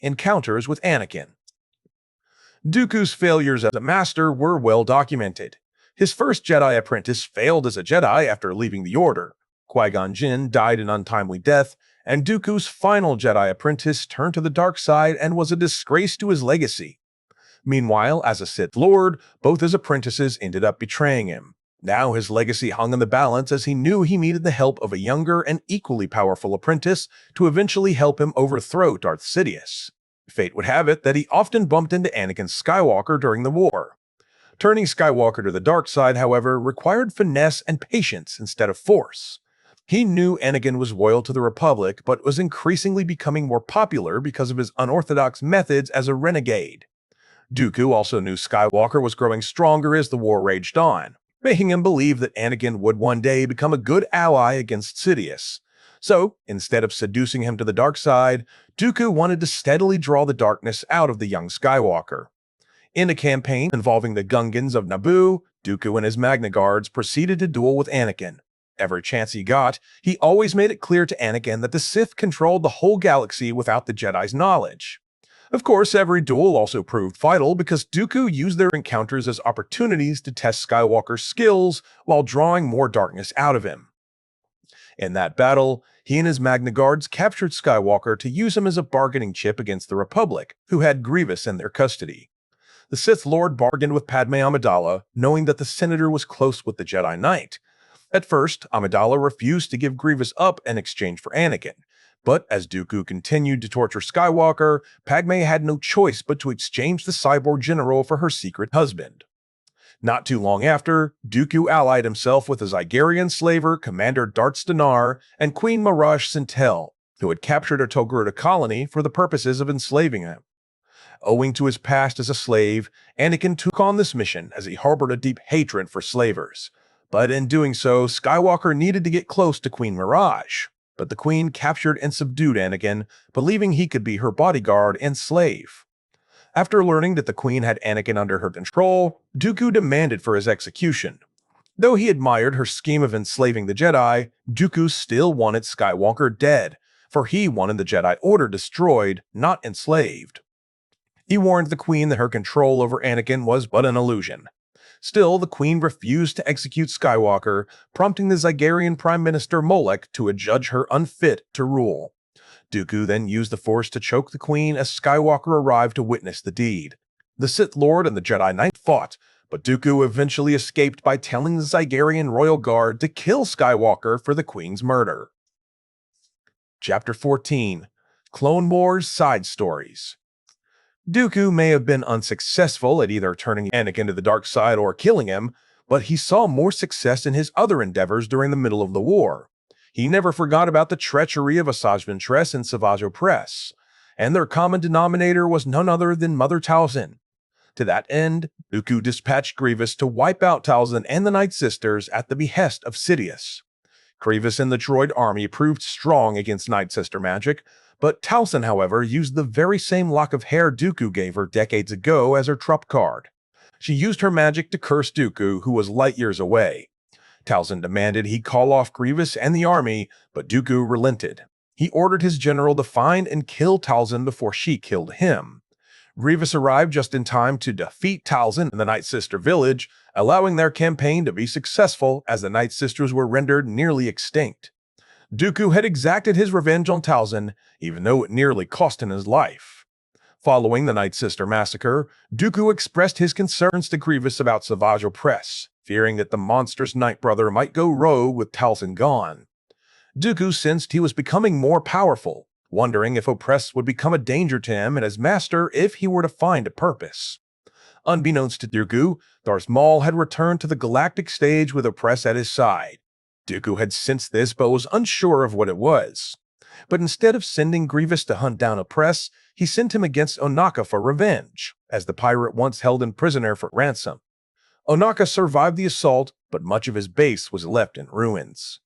Encounters with Anakin. Dooku's failures as a master were well documented. His first Jedi apprentice failed as a Jedi after leaving the Order. Qui-Gon Jinn died an untimely death, and Dooku's final Jedi apprentice turned to the dark side and was a disgrace to his legacy. Meanwhile, as a Sith Lord, both his apprentices ended up betraying him. Now his legacy hung in the balance as he knew he needed the help of a younger and equally powerful apprentice to eventually help him overthrow Darth Sidious. Fate would have it that he often bumped into Anakin Skywalker during the war. Turning Skywalker to the dark side, however, required finesse and patience instead of force. He knew Anakin was loyal to the Republic, but was increasingly becoming more popular because of his unorthodox methods as a renegade. Dooku also knew Skywalker was growing stronger as the war raged on, making him believe that Anakin would one day become a good ally against Sidious. So, instead of seducing him to the dark side, Dooku wanted to steadily draw the darkness out of the young Skywalker. In a campaign involving the Gungans of Naboo, Dooku and his Magna Guards proceeded to duel with Anakin. Every chance he got, he always made it clear to Anakin that the Sith controlled the whole galaxy without the Jedi's knowledge. Of course, every duel also proved vital because Dooku used their encounters as opportunities to test Skywalker's skills while drawing more darkness out of him. In that battle, he and his Magna Guards captured Skywalker to use him as a bargaining chip against the Republic, who had Grievous in their custody. The Sith Lord bargained with Padme Amidala, knowing that the Senator was close with the Jedi Knight. At first, Amidala refused to give Grievous up in exchange for Anakin, but as Dooku continued to torture Skywalker, Padme had no choice but to exchange the cyborg general for her secret husband. Not too long after, Dooku allied himself with a Zygerian slaver, Commander Darth Stenar, and Queen Mirage Sintel, who had captured a Togruta colony for the purposes of enslaving him. Owing to his past as a slave, Anakin took on this mission as he harbored a deep hatred for slavers. But in doing so, Skywalker needed to get close to Queen Mirage. But the Queen captured and subdued Anakin, believing he could be her bodyguard and slave. After learning that the Queen had Anakin under her control, Dooku demanded for his execution. Though he admired her scheme of enslaving the Jedi, Dooku still wanted Skywalker dead, for he wanted the Jedi Order destroyed, not enslaved. He warned the Queen that her control over Anakin was but an illusion. Still, the Queen refused to execute Skywalker, prompting the Zygerian Prime Minister Molech to adjudge her unfit to rule. Dooku then used the Force to choke the Queen as Skywalker arrived to witness the deed. The Sith Lord and the Jedi Knight fought, but Dooku eventually escaped by telling the Zygerian Royal Guard to kill Skywalker for the Queen's murder. Chapter 14. Clone Wars Side Stories. Dooku may have been unsuccessful at either turning Anakin to the dark side or killing him, but he saw more success in his other endeavors during the middle of the war. He never forgot about the treachery of Asajj Ventress and Savage Opress, and their common denominator was none other than Mother Talzin. To that end, Dooku dispatched Grievous to wipe out Talzin and the Night Sisters at the behest of Sidious. Grievous and the droid army proved strong against Night Sister magic, but Talzin, however, used the very same lock of hair Dooku gave her decades ago as her trump card. She used her magic to curse Dooku, who was light years away. Talzin demanded he call off Grievous and the army, but Dooku relented. He ordered his general to find and kill Talzin before she killed him. Grievous arrived just in time to defeat Talzin in the Night Sister village, allowing their campaign to be successful as the Night Sisters were rendered nearly extinct. Dooku had exacted his revenge on Talzin, even though it nearly cost him his life. Following the Night Sister massacre, Dooku expressed his concerns to Grievous about Savage Opress, fearing that the monstrous Night Brother might go rogue with Talzin gone. Dooku sensed he was becoming more powerful, wondering if Opress would become a danger to him and his master if he were to find a purpose. Unbeknownst to Dooku, Darth Maul had returned to the galactic stage with Opress at his side. Dooku had sensed this but was unsure of what it was. But instead of sending Grievous to hunt down Opress, he sent him against Onaka for revenge, as the pirate once held him prisoner for ransom. Onaka survived the assault, but much of his base was left in ruins.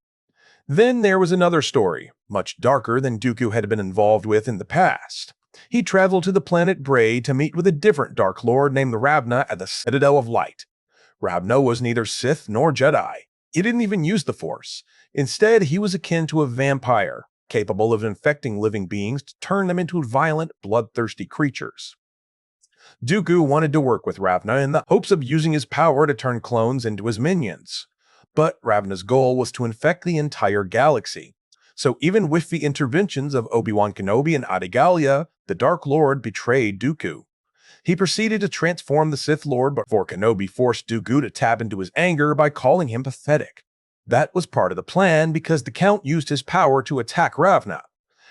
Then there was another story, much darker than Dooku had been involved with in the past. He traveled to the planet Bray to meet with a different Dark Lord named Ravna at the Citadel of Light. Ravna was neither Sith nor Jedi. He didn't even use the Force. Instead, he was akin to a vampire, capable of infecting living beings to turn them into violent, bloodthirsty creatures. Dooku wanted to work with Ravna in the hopes of using his power to turn clones into his minions. But Ravna's goal was to infect the entire galaxy. So even with the interventions of Obi-Wan Kenobi and Adigalia, the Dark Lord betrayed Dooku. He proceeded to transform the Sith Lord before Kenobi forced Dooku to tap into his anger by calling him pathetic. That was part of the plan because the Count used his power to attack Ravna.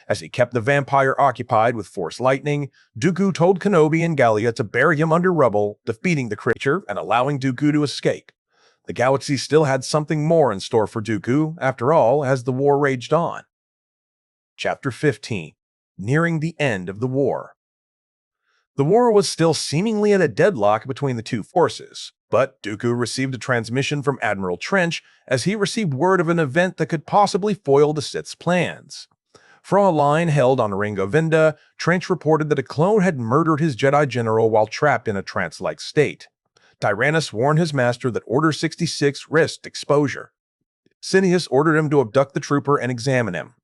As he kept the vampire occupied with Force lightning, Dooku told Kenobi and Gallia to bury him under rubble, defeating the creature and allowing Dooku to escape. The galaxy still had something more in store for Dooku, after all, as the war raged on. Chapter 15. Nearing the end of the war. The war was still seemingly at a deadlock between the two forces, but Dooku received a transmission from Admiral Trench as he received word of an event that could possibly foil the Sith's plans. From a line held on Ringo Vinda, Trench reported that a clone had murdered his Jedi general while trapped in a trance-like state. Tyrannus warned his master that Order 66 risked exposure. Sidious ordered him to abduct the trooper and examine him.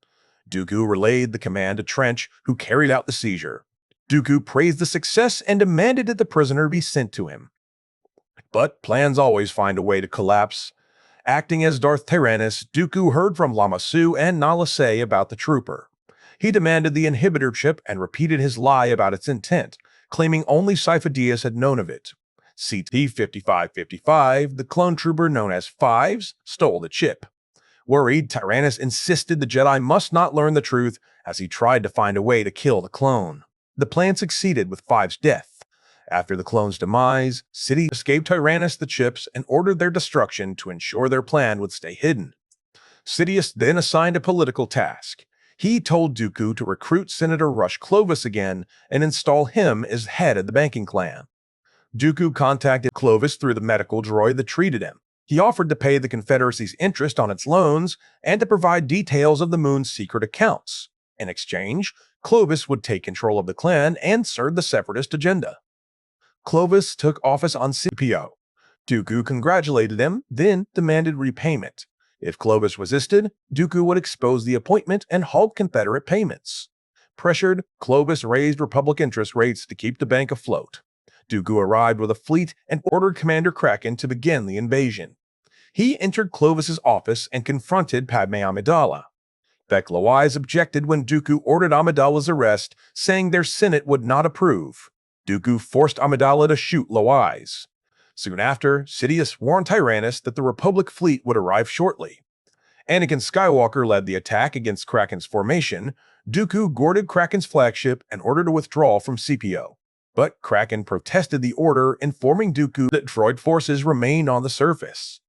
Dooku relayed the command to Trench, who carried out the seizure. Dooku praised the success and demanded that the prisoner be sent to him. But plans always find a way to collapse. Acting as Darth Tyrannus, Dooku heard from Lama Su and Nala Se about the trooper. He demanded the inhibitor chip and repeated his lie about its intent, claiming only Sifo-Dyas had known of it. CT-5555, the clone trooper known as Fives, stole the chip. Worried, Tyrannus insisted the Jedi must not learn the truth as he tried to find a way to kill the clone. The plan succeeded with Fives' death. After the clone's demise, Sidious escaped Tyrannus the chips and ordered their destruction to ensure their plan would stay hidden. Sidious then assigned a political task. He told Dooku to recruit Senator Rush Clovis again and install him as head of the banking clan. Dooku contacted Clovis through the medical droid that treated him. He offered to pay the Confederacy's interest on its loans and to provide details of the moon's secret accounts. In exchange, Clovis would take control of the clan and serve the separatist agenda. Clovis took office on CPO. Dooku congratulated him, then demanded repayment. If Clovis resisted, Dooku would expose the appointment and halt Confederate payments. Pressured, Clovis raised Republic interest rates to keep the bank afloat. Dooku arrived with a fleet and ordered Commander Kraken to begin the invasion. He entered Clovis's office and confronted Padme Amidala. Bek Lawais objected when Dooku ordered Amidala's arrest, saying their Senate would not approve. Dooku forced Amidala to shoot Lawais. Soon after, Sidious warned Tyrannus that the Republic fleet would arrive shortly. Anakin Skywalker led the attack against Kraken's formation. Dooku boarded Kraken's flagship and ordered a withdrawal from CPO. But Kraken protested the order, informing Dooku that droid forces remained on the surface.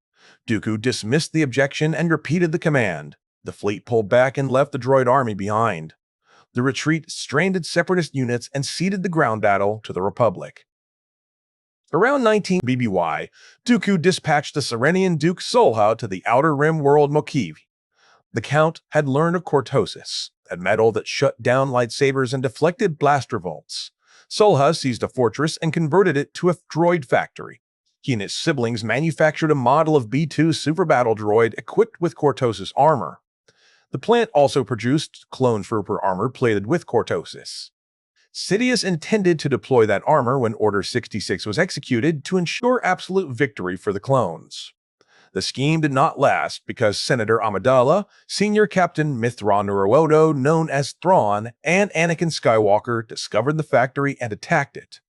Dooku dismissed the objection and repeated the command. The fleet pulled back and left the droid army behind. The retreat stranded separatist units and ceded the ground battle to the Republic. Around 19 BBY, Dooku dispatched the Serenian Duke Solha to the Outer Rim world Mokiv. The Count had learned of cortosis, a metal that shut down lightsabers and deflected blast revolts. Solha seized a fortress and converted it to a droid factory. He and his siblings manufactured a model of B-2 super battle droid equipped with cortosis armor. The plant also produced clone trooper armor plated with cortosis. Sidious intended to deploy that armor when Order 66 was executed to ensure absolute victory for the clones. The scheme did not last because Senator Amidala, Senior Captain Mithra Nuruodo, known as Thrawn, and Anakin Skywalker discovered the factory and attacked it.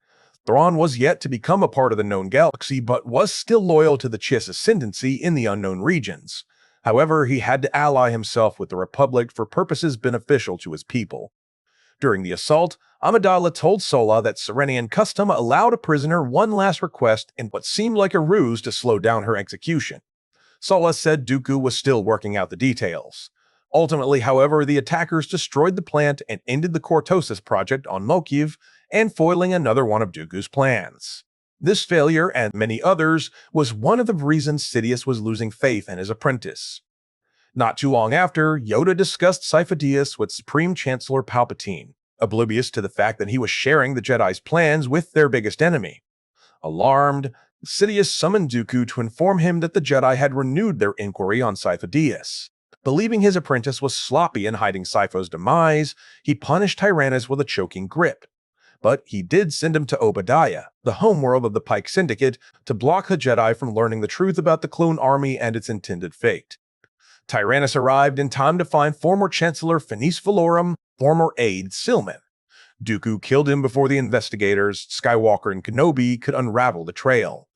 Thrawn was yet to become a part of the known galaxy but was still loyal to the Chiss ascendancy in the unknown regions. However, he had to ally himself with the Republic for purposes beneficial to his people. During the assault, Amidala told Sola that Serenian custom allowed a prisoner one last request in what seemed like a ruse to slow down her execution. Sola said Dooku was still working out the details. Ultimately, however, the attackers destroyed the plant and ended the Cortosis project on Mokiv and foiling another one of Dooku's plans. This failure, and many others, was one of the reasons Sidious was losing faith in his apprentice. Not too long after, Yoda discussed Sifo-Dyas with Supreme Chancellor Palpatine, oblivious to the fact that he was sharing the Jedi's plans with their biggest enemy. Alarmed, Sidious summoned Dooku to inform him that the Jedi had renewed their inquiry on Sifo-Dyas. Believing his apprentice was sloppy in hiding Sipho's demise, he punished Tyrannus with a choking grip. But he did send him to Obadiah, the homeworld of the Pike Syndicate, to block the Jedi from learning the truth about the clone army and its intended fate. Tyrannus arrived in time to find former Chancellor Finis Valorum, former aide Silman. Dooku killed him before the investigators, Skywalker and Kenobi, could unravel the trail.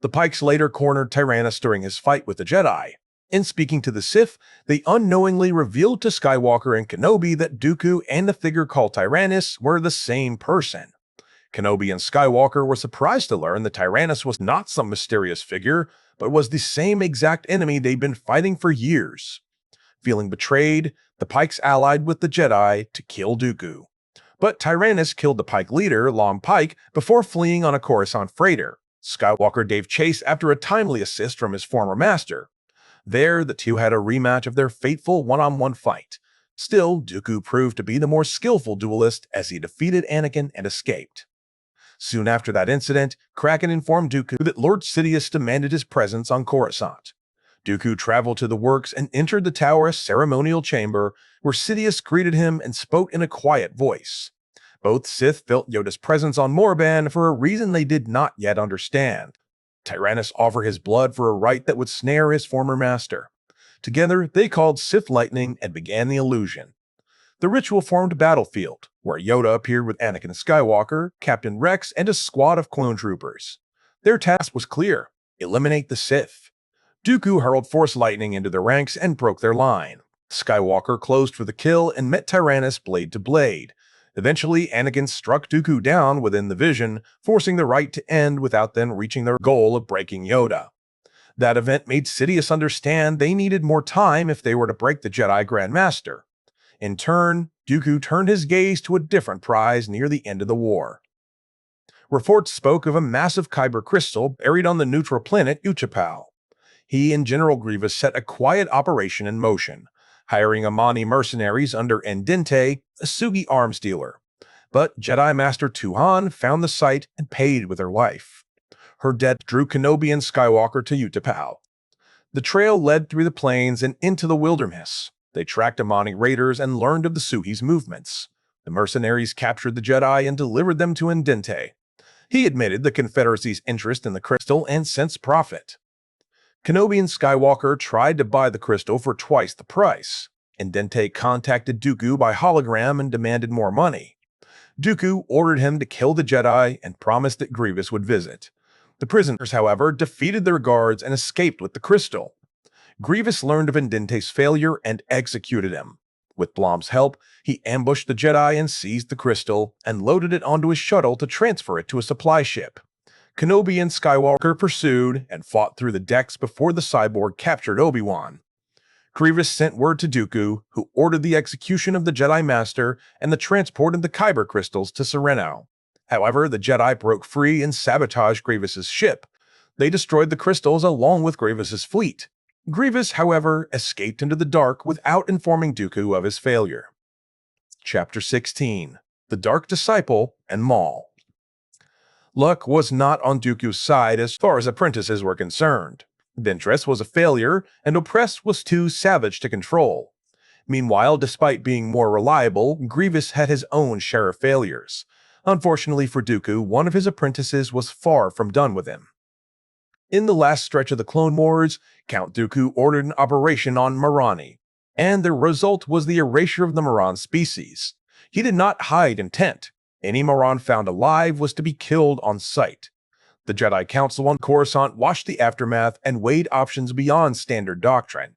The Pikes later cornered Tyrannus during his fight with the Jedi. In speaking to the Sith, they unknowingly revealed to Skywalker and Kenobi that Dooku and the figure called Tyrannus were the same person. Kenobi and Skywalker were surprised to learn that Tyrannus was not some mysterious figure, but was the same exact enemy they'd been fighting for years. Feeling betrayed, the Pikes allied with the Jedi to kill Dooku. But Tyrannus killed the Pike leader, Long Pike, before fleeing on a Coruscant freighter. Skywalker gave chase after a timely assist from his former master. There, the two had a rematch of their fateful one-on-one fight. Still, Dooku proved to be the more skillful duelist as he defeated Anakin and escaped. Soon after that incident, Kraken informed Dooku that Lord Sidious demanded his presence on Coruscant. Dooku traveled to the works and entered the tower's ceremonial chamber, where Sidious greeted him and spoke in a quiet voice. Both Sith felt Yoda's presence on Morban for a reason they did not yet understand. Tyrannus offered his blood for a rite that would snare his former master. Together, they called Sith Lightning and began the illusion. The ritual formed a battlefield, where Yoda appeared with Anakin Skywalker, Captain Rex, and a squad of clone troopers. Their task was clear: eliminate the Sith. Dooku hurled Force Lightning into their ranks and broke their line. Skywalker closed for the kill and met Tyrannus blade to blade. Eventually, Anakin struck Dooku down within the vision, forcing the rite to end without them reaching their goal of breaking Yoda. That event made Sidious understand they needed more time if they were to break the Jedi Grand Master. In turn, Dooku turned his gaze to a different prize near the end of the war. Reports spoke of a massive kyber crystal buried on the neutral planet Utapau. He and General Grievous set a quiet operation in motion, hiring Amani mercenaries under Endente, a Sugi arms dealer. But Jedi Master Tuhan found the site and paid with her life. Her death drew Kenobi and Skywalker to Utapau. The trail led through the plains and into the wilderness. They tracked Amani raiders and learned of the Suhi's movements. The mercenaries captured the Jedi and delivered them to Endente. He admitted the Confederacy's interest in the crystal and sensed profit. Kenobi and Skywalker tried to buy the crystal for twice the price. Endente contacted Dooku by hologram and demanded more money. Dooku ordered him to kill the Jedi and promised that Grievous would visit. The prisoners, however, defeated their guards and escaped with the crystal. Grievous learned of Endente's failure and executed him. With Blom's help, he ambushed the Jedi and seized the crystal and loaded it onto his shuttle to transfer it to a supply ship. Kenobi and Skywalker pursued and fought through the decks before the cyborg captured Obi-Wan. Grievous sent word to Dooku, who ordered the execution of the Jedi Master and the transport of the kyber crystals to Sereno. However, the Jedi broke free and sabotaged Grievous's ship. They destroyed the crystals along with Grievous's fleet. Grievous, however, escaped into the dark without informing Dooku of his failure. Chapter 16: The Dark Disciple and Maul. Luck was not on Dooku's side as far as apprentices were concerned. Ventress was a failure, and Oppress was too savage to control. Meanwhile, despite being more reliable, Grievous had his own share of failures. Unfortunately for Dooku, one of his apprentices was far from done with him. In the last stretch of the Clone Wars, Count Dooku ordered an operation on Marani, and the result was the erasure of the Maran species. He did not hide intent. Any Maran found alive was to be killed on sight. The Jedi Council on Coruscant watched the aftermath and weighed options beyond standard doctrine.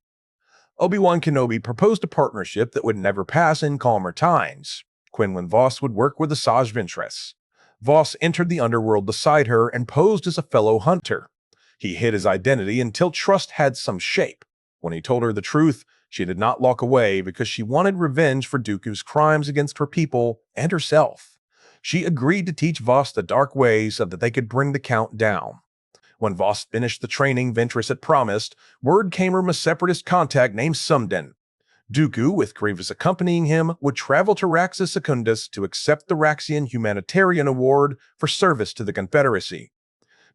Obi-Wan Kenobi proposed a partnership that would never pass in calmer times. Quinlan Vos would work with Asajj Ventress. Vos entered the underworld beside her and posed as a fellow hunter. He hid his identity until trust had some shape. When he told her the truth, she did not walk away because she wanted revenge for Dooku's crimes against her people and herself. She agreed to teach Vos the dark ways so that they could bring the Count down. When Vos finished the training Ventress had promised, word came from a separatist contact named Sumden. Dooku, with Grievous accompanying him, would travel to Raxus Secundus to accept the Raxian Humanitarian Award for service to the Confederacy.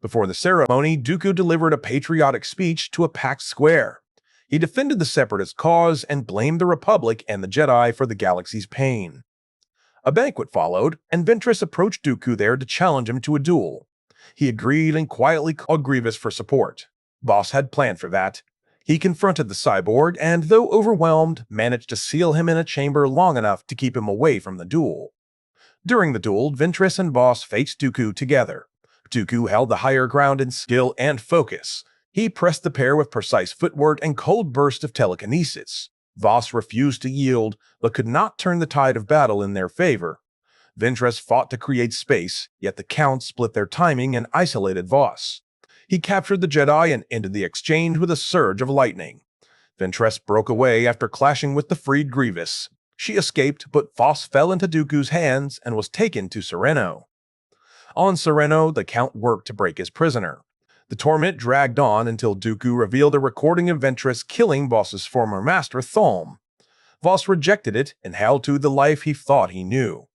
Before the ceremony, Dooku delivered a patriotic speech to a packed square. He defended the Separatist cause and blamed the Republic and the Jedi for the galaxy's pain. A banquet followed, and Ventress approached Dooku there to challenge him to a duel. He agreed and quietly called Grievous for support. Voss had planned for that. He confronted the cyborg and, though overwhelmed, managed to seal him in a chamber long enough to keep him away from the duel. During the duel, Ventress and Voss faced Dooku together. Dooku held the higher ground in skill and focus. He pressed the pair with precise footwork and cold burst of telekinesis. Voss refused to yield, but could not turn the tide of battle in their favor. Ventress fought to create space, yet the Count split their timing and isolated Voss. He captured the Jedi and ended the exchange with a surge of lightning. Ventress broke away after clashing with the freed Grievous. She escaped, but Voss fell into Dooku's hands and was taken to Sereno. On Sereno, the Count worked to break his prisoner. The torment dragged on until Dooku revealed a recording of Ventress killing Voss's former master, Thalm. Voss rejected it and held to the life he thought he knew.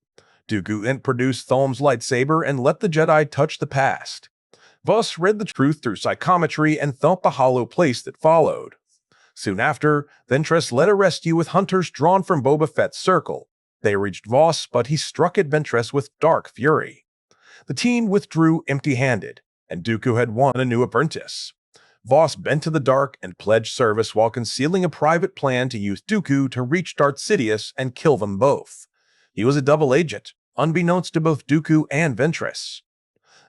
Dooku then produced Thalm's lightsaber and let the Jedi touch the past. Voss read the truth through psychometry and felt the hollow place that followed. Soon after, Ventress led a rescue with hunters drawn from Boba Fett's circle. They reached Voss, but he struck at Ventress with dark fury. The team withdrew empty-handed, and Dooku had won a new apprentice. Voss bent to the dark and pledged service while concealing a private plan to use Dooku to reach Darth Sidious and kill them both. He was a double agent, unbeknownst to both Dooku and Ventress.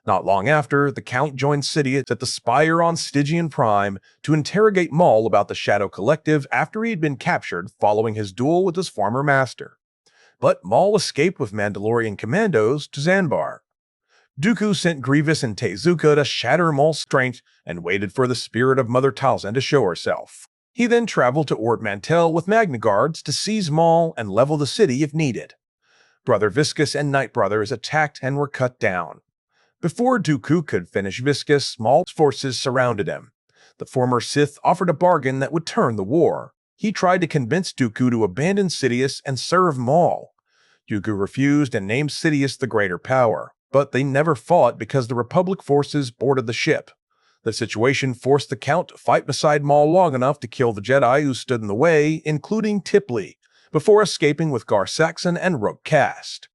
Not long after, the Count joined Sidious at the Spire on Stygian Prime to interrogate Maul about the Shadow Collective after he had been captured following his duel with his former master. But Maul escaped with Mandalorian commandos to Zanbar. Dooku sent Grievous and Tezuka to shatter Maul's strength and waited for the spirit of Mother Talzin to show herself. He then traveled to Ort Mantell with Magna Guards to seize Maul and level the city if needed. Brother Viscus and Night Brothers attacked and were cut down. Before Dooku could finish Viscus, Maul's forces surrounded him. The former Sith offered a bargain that would turn the war. He tried to convince Dooku to abandon Sidious and serve Maul. Dooku refused and named Sidious the greater power, but they never fought because the Republic forces boarded the ship. The situation forced the Count to fight beside Maul long enough to kill the Jedi who stood in the way, including Tipley, before escaping with Gar Saxon and Rogue Cast.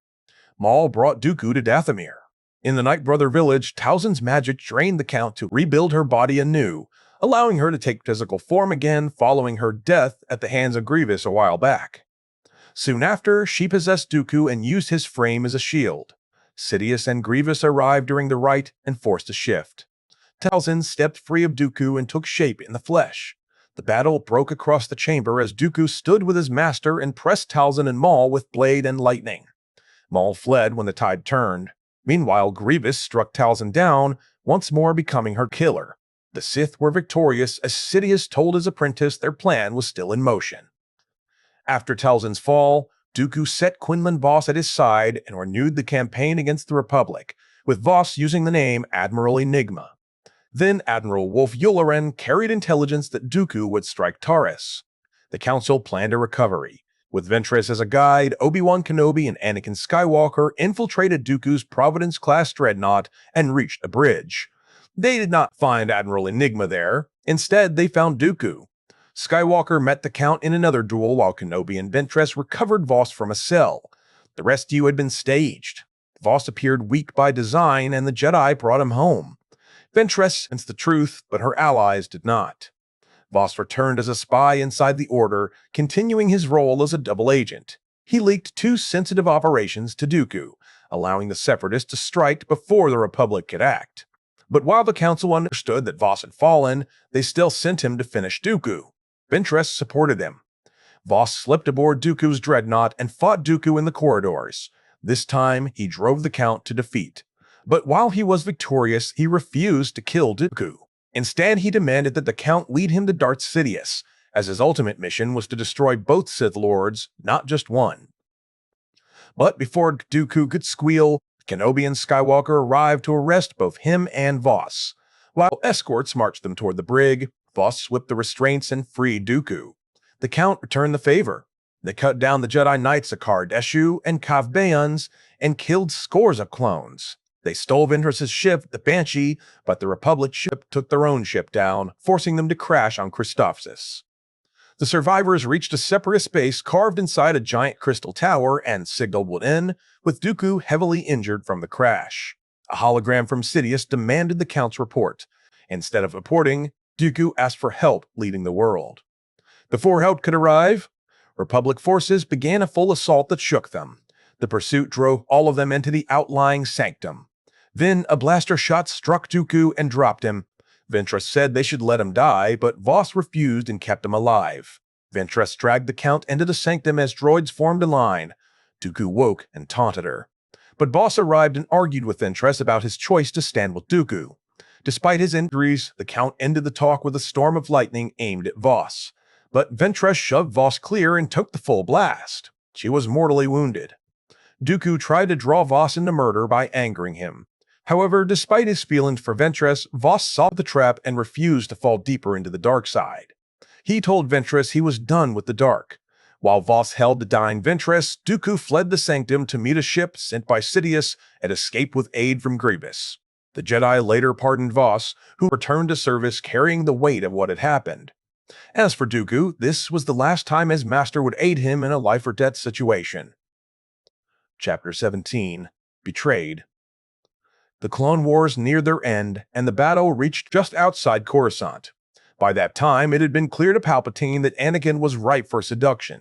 Maul brought Dooku to Dathomir. In the Night Brother village, Talzin's magic drained the Count to rebuild her body anew, allowing her to take physical form again following her death at the hands of Grievous a while back. Soon after, she possessed Dooku and used his frame as a shield. Sidious and Grievous arrived during the rite and forced a shift. Talzin stepped free of Dooku and took shape in the flesh. The battle broke across the chamber as Dooku stood with his master and pressed Talzin and Maul with blade and lightning. Maul fled when the tide turned. Meanwhile, Grievous struck Talzin down, once more becoming her killer. The Sith were victorious as Sidious told his apprentice their plan was still in motion. After Talzin's fall, Dooku set Quinlan Voss at his side and renewed the campaign against the Republic, with Voss using the name Admiral Enigma. Then Admiral Wolf Yularen carried intelligence that Dooku would strike Taurus. The Council planned a recovery. With Ventress as a guide, Obi-Wan Kenobi and Anakin Skywalker infiltrated Dooku's Providence-class dreadnought and reached the bridge. They did not find Admiral Enigma there. Instead, they found Dooku. Skywalker met the Count in another duel while Kenobi and Ventress recovered Voss from a cell. The rescue had been staged. Voss appeared weak by design and the Jedi brought him home. Ventress sensed the truth, but her allies did not. Voss returned as a spy inside the Order, continuing his role as a double agent. He leaked 2 sensitive operations to Dooku, allowing the Separatists to strike before the Republic could act. But while the Council understood that Voss had fallen, they still sent him to finish Dooku. Ventress supported him. Voss slipped aboard Dooku's dreadnought and fought Dooku in the corridors. This time, he drove the Count to defeat. But while he was victorious, he refused to kill Dooku. Instead, he demanded that the Count lead him to Darth Sidious, as his ultimate mission was to destroy both Sith Lords, not just one. But before Dooku could squeal, Kenobi and Skywalker arrived to arrest both him and Voss. While escorts marched them toward the brig, Voss slipped the restraints and freed Dooku. The Count returned the favor. They cut down the Jedi Knights of Kar Deshu and Kav Bayans and killed scores of clones. They stole Ventress's ship, the Banshee, but the Republic ship took their own ship down, forcing them to crash on Christophsis. The survivors reached a separatist base carved inside a giant crystal tower and signaled in, with Dooku heavily injured from the crash. A hologram from Sidious demanded the Count's report. Instead of reporting, Dooku asked for help leading the world. Before help could arrive, Republic forces began a full assault that shook them. The pursuit drove all of them into the outlying sanctum. Then a blaster shot struck Dooku and dropped him. Ventress said they should let him die, but Voss refused and kept him alive. Ventress dragged the Count into the sanctum as droids formed a line. Dooku woke and taunted her. But Voss arrived and argued with Ventress about his choice to stand with Dooku. Despite his injuries, the Count ended the talk with a storm of lightning aimed at Voss. But Ventress shoved Voss clear and took the full blast. She was mortally wounded. Dooku tried to draw Voss into murder by angering him. However, despite his feelings for Ventress, Voss saw the trap and refused to fall deeper into the dark side. He told Ventress he was done with the dark. While Voss held the dying Ventress, Dooku fled the sanctum to meet a ship sent by Sidious and escape with aid from Grievous. The Jedi later pardoned Voss, who returned to service carrying the weight of what had happened. As for Dooku, this was the last time his master would aid him in a life-or-death situation. Chapter 17. Betrayed. The Clone Wars neared their end, and the battle reached just outside Coruscant. By that time, it had been clear to Palpatine that Anakin was ripe for seduction.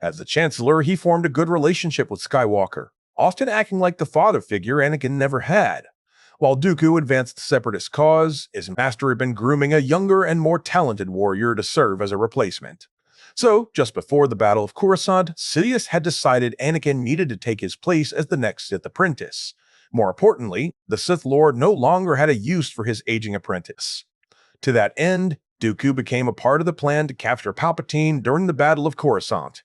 As the Chancellor, he formed a good relationship with Skywalker, often acting like the father figure Anakin never had. While Dooku advanced the Separatist cause, his master had been grooming a younger and more talented warrior to serve as a replacement. So, just before the Battle of Coruscant, Sidious had decided Anakin needed to take his place as the next Sith apprentice. More importantly, the Sith Lord no longer had a use for his aging apprentice. To that end, Dooku became a part of the plan to capture Palpatine during the Battle of Coruscant.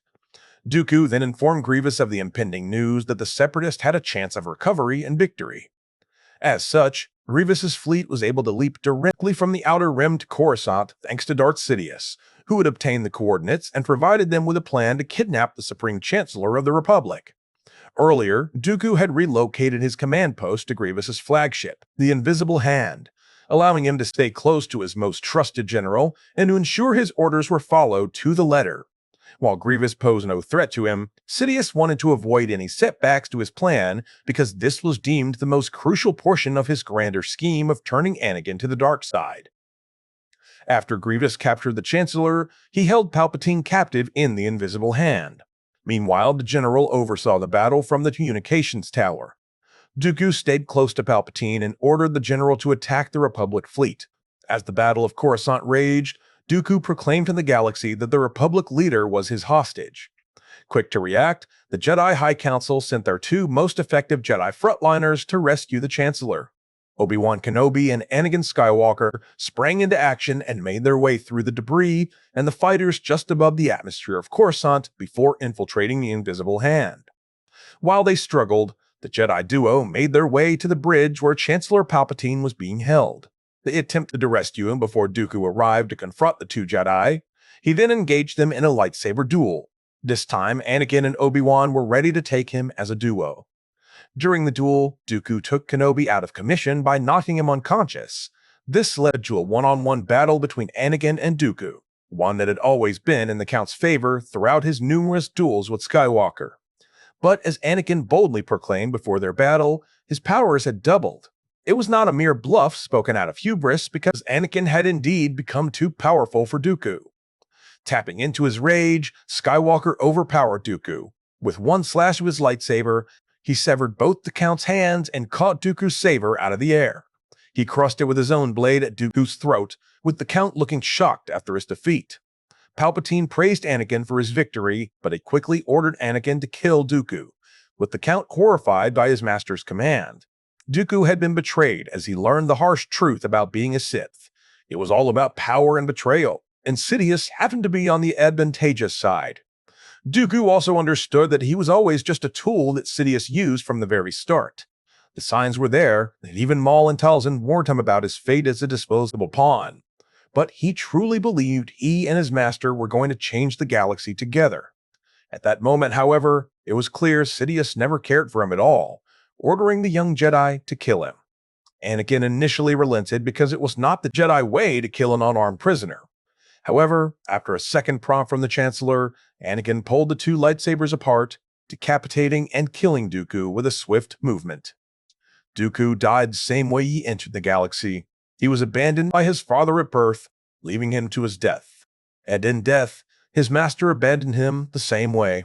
Dooku then informed Grievous of the impending news that the Separatists had a chance of recovery and victory. As such, Grievous's fleet was able to leap directly from the Outer Rim to Coruscant thanks to Darth Sidious, who had obtained the coordinates and provided them with a plan to kidnap the Supreme Chancellor of the Republic. Earlier, Dooku had relocated his command post to Grievous's flagship, the Invisible Hand, allowing him to stay close to his most trusted general and to ensure his orders were followed to the letter. While Grievous posed no threat to him, Sidious wanted to avoid any setbacks to his plan because this was deemed the most crucial portion of his grander scheme of turning Anakin to the dark side. After Grievous captured the Chancellor, he held Palpatine captive in the Invisible Hand. Meanwhile, the general oversaw the battle from the communications tower. Dooku stayed close to Palpatine and ordered the general to attack the Republic fleet. As the Battle of Coruscant raged, Dooku proclaimed to the galaxy that the Republic leader was his hostage. Quick to react, the Jedi High Council sent their two most effective Jedi frontliners to rescue the Chancellor. Obi-Wan Kenobi and Anakin Skywalker sprang into action and made their way through the debris and the fighters just above the atmosphere of Coruscant before infiltrating the Invisible Hand. While they struggled, the Jedi duo made their way to the bridge where Chancellor Palpatine was being held. They attempted to rescue him before Dooku arrived to confront the two Jedi. He then engaged them in a lightsaber duel. This time, Anakin and Obi-Wan were ready to take him as a duo. During the duel, Dooku took Kenobi out of commission by knocking him unconscious. This led to a one-on-one battle between Anakin and Dooku, one that had always been in the Count's favor throughout his numerous duels with Skywalker. But as Anakin boldly proclaimed before their battle, his powers had doubled. It was not a mere bluff spoken out of hubris because Anakin had indeed become too powerful for Dooku. Tapping into his rage, Skywalker overpowered Dooku. With one slash of his lightsaber, he severed both the Count's hands and caught Dooku's saber out of the air. He crushed it with his own blade at Dooku's throat, with the Count looking shocked after his defeat. Palpatine praised Anakin for his victory, but he quickly ordered Anakin to kill Dooku, with the Count horrified by his master's command. Dooku had been betrayed as he learned the harsh truth about being a Sith. It was all about power and betrayal, and Sidious happened to be on the advantageous side. Dooku also understood that he was always just a tool that Sidious used from the very start. The signs were there, and even Maul and Talzin warned him about his fate as a disposable pawn. But he truly believed he and his master were going to change the galaxy together. At that moment, however, it was clear Sidious never cared for him at all, ordering the young Jedi to kill him. Anakin initially relented because it was not the Jedi way to kill an unarmed prisoner. However, after a second prompt from the Chancellor, Anakin pulled the two lightsabers apart, decapitating and killing Dooku with a swift movement. Dooku died the same way he entered the galaxy. He was abandoned by his father at birth, leaving him to his death. And in death, his master abandoned him the same way.